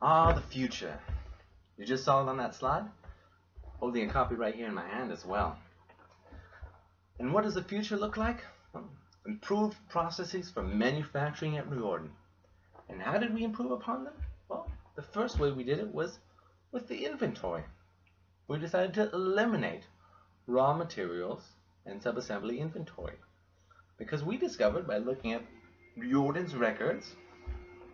Ah, the future. You just saw it on that slide? Holding a copy right here in my hand as well. And what does the future look like? Well, improved processes for manufacturing at Riordan. And how did we improve upon them? Well, the first way we did it was with the inventory. We decided to eliminate raw materials and subassembly inventory because we discovered by looking at Riordan's records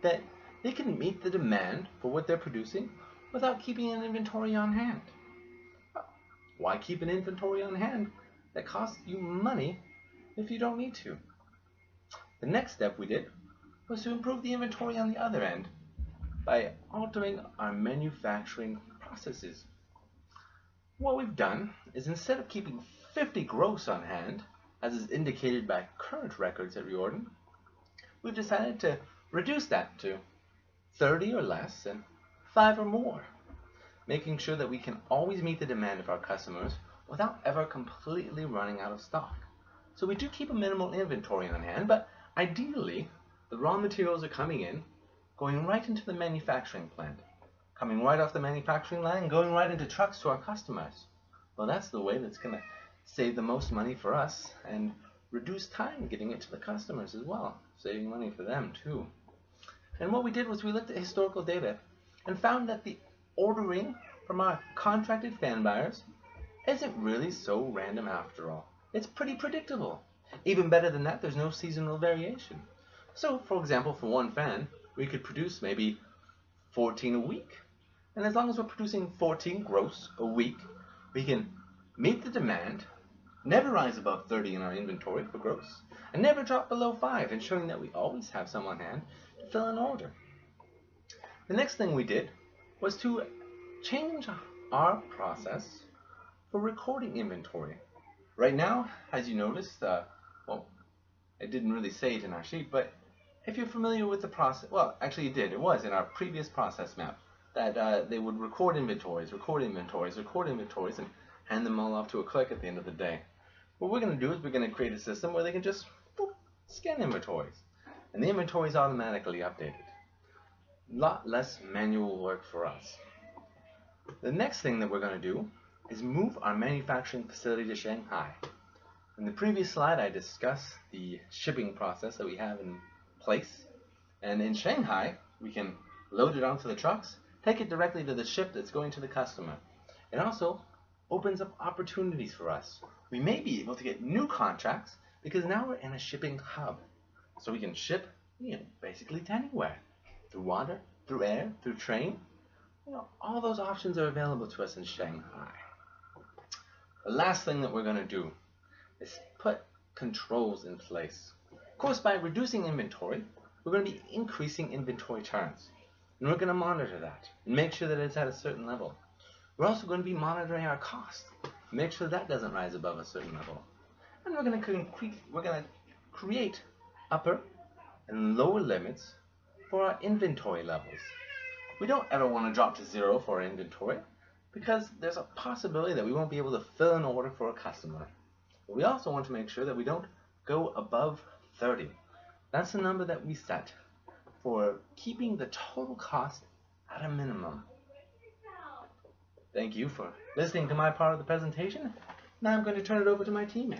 that they can meet the demand for what they're producing without keeping an inventory on hand. Why keep an inventory on hand that costs you money if you don't need to? The next step we did was to improve the inventory on the other end by altering our manufacturing processes. What we've done is instead of keeping 50 gross on hand, as is indicated by current records at Riordan, we've decided to reduce that to 30 or less and 5 or more, making sure that we can always meet the demand of our customers without ever completely running out of stock. So we do keep a minimal inventory on hand, but ideally the raw materials are coming in, going right into the manufacturing plant, coming right off the manufacturing line and going right into trucks to our customers. Well, that's the way that's going to save the most money for us and reduce time getting it to the customers as well, saving money for them too. And what we did was we looked at historical data and found that the ordering from our contracted fan buyers isn't really so random after all. It's pretty predictable. Even better than that, there's no seasonal variation. So, for example, for one fan, we could produce maybe 14 a week. And as long as we're producing 14 gross a week, we can meet the demand, never rise above 30 in our inventory for gross, and never drop below 5, ensuring that we always have some on hand to fill an order. The next thing we did was to change our process for recording inventory. Right now, as you noticed, well, I didn't really say it in our sheet, but if you're familiar with the process, well, actually it did. It was in our previous process map that they would record inventories, and hand them all off to a clerk at the end of the day. What we're going to do is we're going to create a system where they can just scan inventories, and the inventory is automatically updated. A lot less manual work for us. The next thing that we're going to do is move our manufacturing facility to Shanghai. In the previous slide, I discussed the shipping process that we have in place, and in Shanghai, we can load it onto the trucks, take it directly to the ship that's going to the customer. It also opens up opportunities for us. We may be able to get new contracts because now we're in a shipping hub. So we can ship, basically to anywhere. Through water, through air, through train. All those options are available to us in Shanghai. The last thing that we're going to do is put controls in place. Of course, by reducing inventory, we're going to be increasing inventory turns. And we're going to monitor that and make sure that it's at a certain level. We're also going to be monitoring our cost, make sure that doesn't rise above a certain level. And we're going to create upper and lower limits for our inventory levels. We don't ever want to drop to 0 for our inventory because there's a possibility that we won't be able to fill an order for a customer. But we also want to make sure that we don't go above 30. That's the number that we set for keeping the total cost at a minimum. Thank you for listening to my part of the presentation. Now I'm going to turn it over to my teammate.